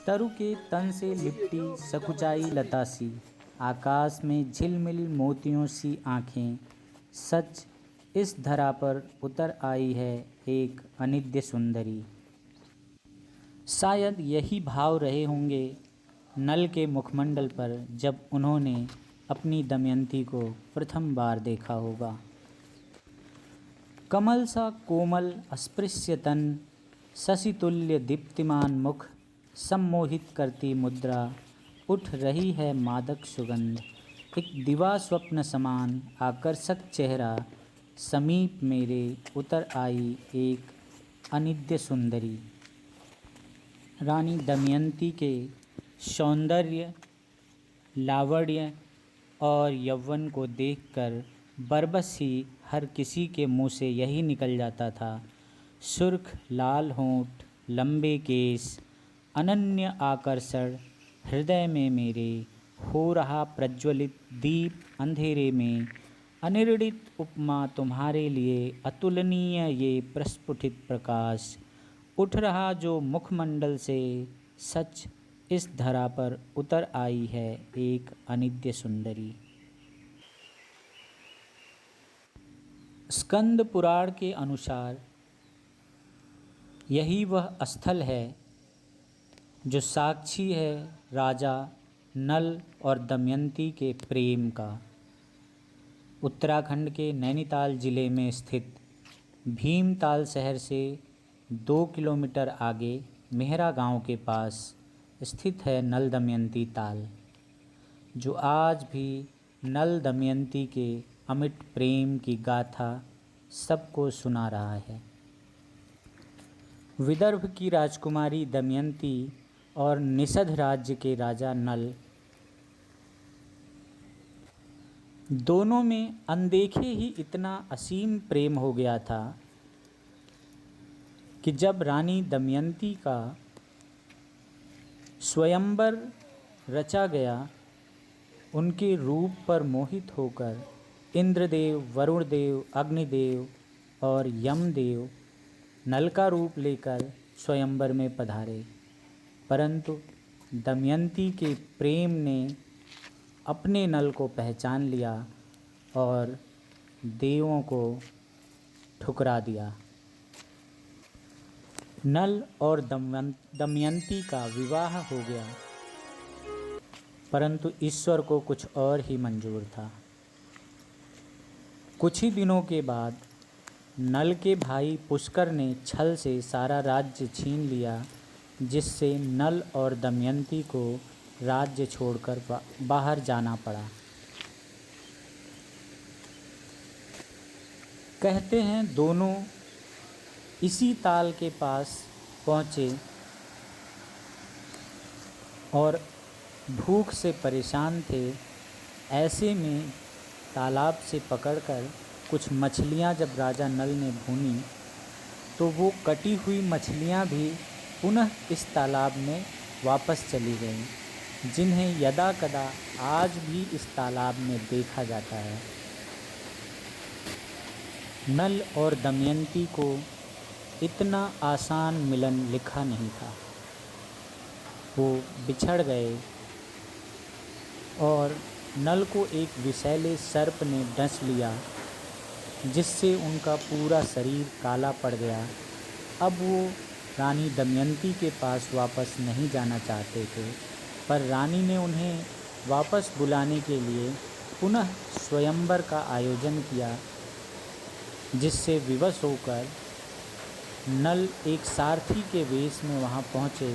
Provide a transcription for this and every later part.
तरु के तन से लिपटी सकुचाई लता सी, आकाश में झिलमिल मोतियों सी आँखें, सच इस धरा पर उतर आई है एक अनिद्य सुंदरी। शायद यही भाव रहे होंगे नल के मुखमंडल पर जब उन्होंने अपनी दमयंती को प्रथम बार देखा होगा। कमल सा कोमल अस्पृश्य तन, शशितुल्य दीप्तिमान मुख, सम्मोहित करती मुद्रा, उठ रही है मादक सुगंध, एक दिवा स्वप्न समान आकर्षक चेहरा, समीप मेरे उतर आई एक अनिद्य सुंदरी। रानी दमयंती के सौंदर्य, लावण्य और यौवन को देखकर बरबस ही हर किसी के मुंह से यही निकल जाता था, सुर्ख लाल होंठ, लंबे केस, अनन्य आकर्षण, हृदय में मेरे हो रहा प्रज्वलित दीप, अंधेरे में अनिर्णित उपमा, तुम्हारे लिए अतुलनीय ये प्रस्फुटित प्रकाश, उठ रहा जो मुखमंडल से, सच इस धरा पर उतर आई है एक अनिद्य सुंदरी। स्कंद पुराण के अनुसार यही वह स्थल है जो साक्षी है राजा नल और दमयंती के प्रेम का। उत्तराखंड के नैनीताल जिले में स्थित भीमताल शहर से 2 किलोमीटर आगे मेहरा गांव के पास स्थित है नल दमयंती ताल, जो आज भी नल दमयंती के अमिट प्रेम की गाथा सबको सुना रहा है। विदर्भ की राजकुमारी दमयंती और निषद राज्य के राजा नल, दोनों में अनदेखे ही इतना असीम प्रेम हो गया था कि जब रानी दमयंती का स्वयंवर रचा गया, उनके रूप पर मोहित होकर इंद्रदेव, वरुणदेव, अग्निदेव और यमदेव नल का रूप लेकर स्वयंवर में पधारे, परंतु दमयंती के प्रेम ने अपने नल को पहचान लिया और देवों को ठुकरा दिया। नल और दमयंती का विवाह हो गया, परंतु ईश्वर को कुछ और ही मंजूर था। कुछ ही दिनों के बाद नल के भाई पुष्कर ने छल से सारा राज्य छीन लिया, जिससे नल और दमयंती को राज्य छोड़कर बाहर जाना पड़ा। कहते हैं दोनों इसी ताल के पास पहुँचे और भूख से परेशान थे। ऐसे में तालाब से पकड़कर कुछ मछलियां जब राजा नल ने भूनी, तो वो कटी हुई मछलियां भी पुनः इस तालाब में वापस चली गईं, जिन्हें यदा कदा आज भी इस तालाब में देखा जाता है। नल और दमयंती को इतना आसान मिलन लिखा नहीं था। वो बिछड़ गए और नल को एक विषैले सर्प ने डस लिया, जिससे उनका पूरा शरीर काला पड़ गया। अब वो रानी दमयंती के पास वापस नहीं जाना चाहते थे, पर रानी ने उन्हें वापस बुलाने के लिए पुनः स्वयंवर का आयोजन किया, जिससे विवश होकर नल एक सारथी के वेश में वहाँ पहुँचे,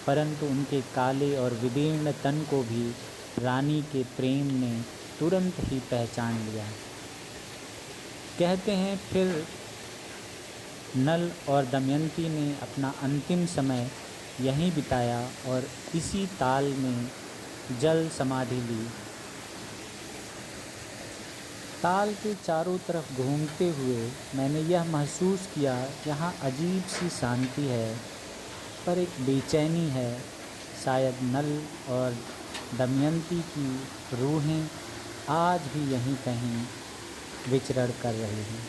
परंतु उनके काले और विदीर्ण तन को भी रानी के प्रेम ने तुरंत ही पहचान लिया। कहते हैं फिर नल और दमयंती ने अपना अंतिम समय यहीं बिताया और इसी ताल में जल समाधि ली। ताल के चारों तरफ घूमते हुए मैंने यह महसूस किया, यहाँ अजीब सी शांति है, पर एक बेचैनी है। शायद नल और दमयंती की रूहें आज भी यहीं कहीं विचरण कर रही हैं।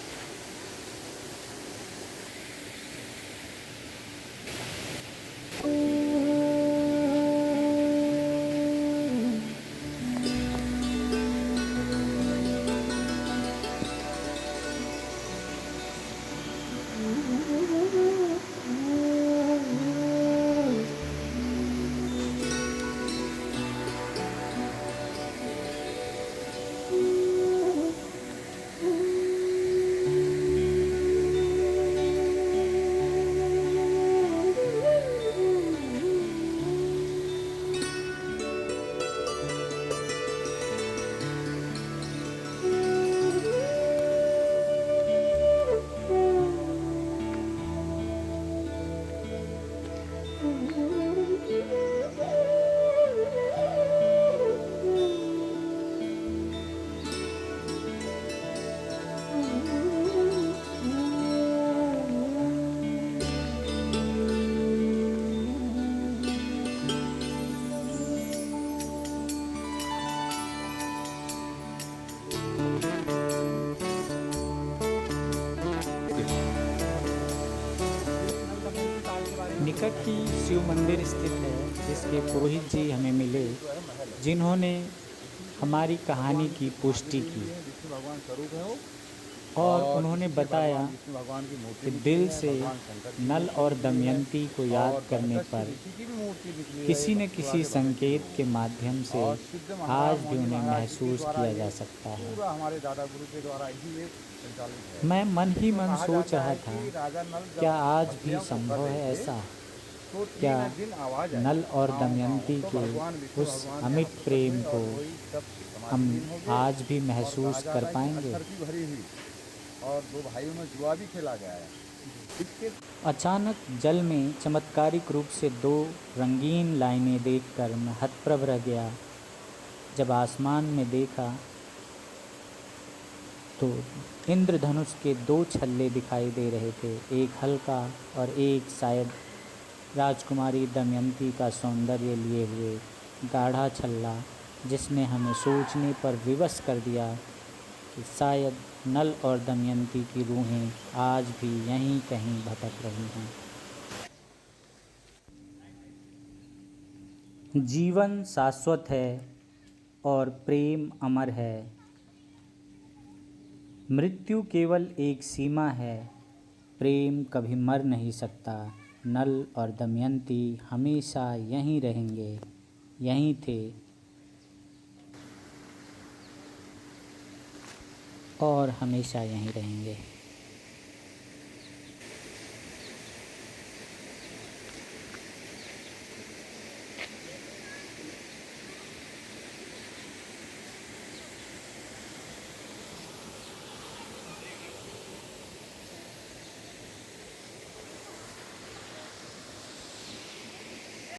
निकट ही शिव मंदिर स्थित है, जिसके पुरोहित जी हमें मिले, जिन्होंने हमारी कहानी की पुष्टि की भगवान स्वरूप है वो। और उन्होंने बताया भगवान की मूर्ति कि निकली दिल है, से भगवान शंकर की नल मूर्ति और निकली है, दमयंती को याद और करने बरगद पर ऋषि की भी मूर्ति निकली है, किसी न मथुरा किसी के भगत जी संकेत वो। के माध्यम से और सिद्ध मनोहरा आज भी मौनी उन्हें महाराज जी के महसूस द्वारा किया ये जा सकता है। पूरा हमारे दादा गुरु के द्वारा ही ये संचालित है। मैं मन ही इसमें मन कहा सोच जाता रहा है था, कि राजा नल जब क्या आज भी हत्याओं को कर संभव रहे है थे ऐसा? तो क्या 3 दिन आवाज आई नल और गाँव गाँव, दमयंती तो के भगवान विष्णु उस भगवान यहाँ अमिट प्रकट प्रेम हुए को और वही सब हम समाधिलीन हो गए। आज भी और कहा महसूस कर जाता है कि पाएंगे? अक्षर की भरी हुई और 2 भाइयों में जुआ भी खेला गया है। इसके अचानक जल में चमत्कारिक रूप से 2 रंगीन लाइनें देखकर मैं हतप्रभ रह गया। जब आसमान में देखा तो इंद्रधनुष के 2 छल्ले दिखाई दे रहे थे, एक हल्का और एक शायद राजकुमारी दमयंती का सौंदर्य लिए हुए गाढ़ा छल्ला, जिसने हमें सोचने पर विवश कर दिया कि शायद नल और दमयंती की रूहें आज भी यहीं कहीं भटक रही हैं। जीवन शाश्वत है और प्रेम अमर है। मृत्यु केवल एक सीमा है, प्रेम कभी मर नहीं सकता। नल और दमयंती हमेशा यहीं रहेंगे, यहीं थे और हमेशा यहीं रहेंगे।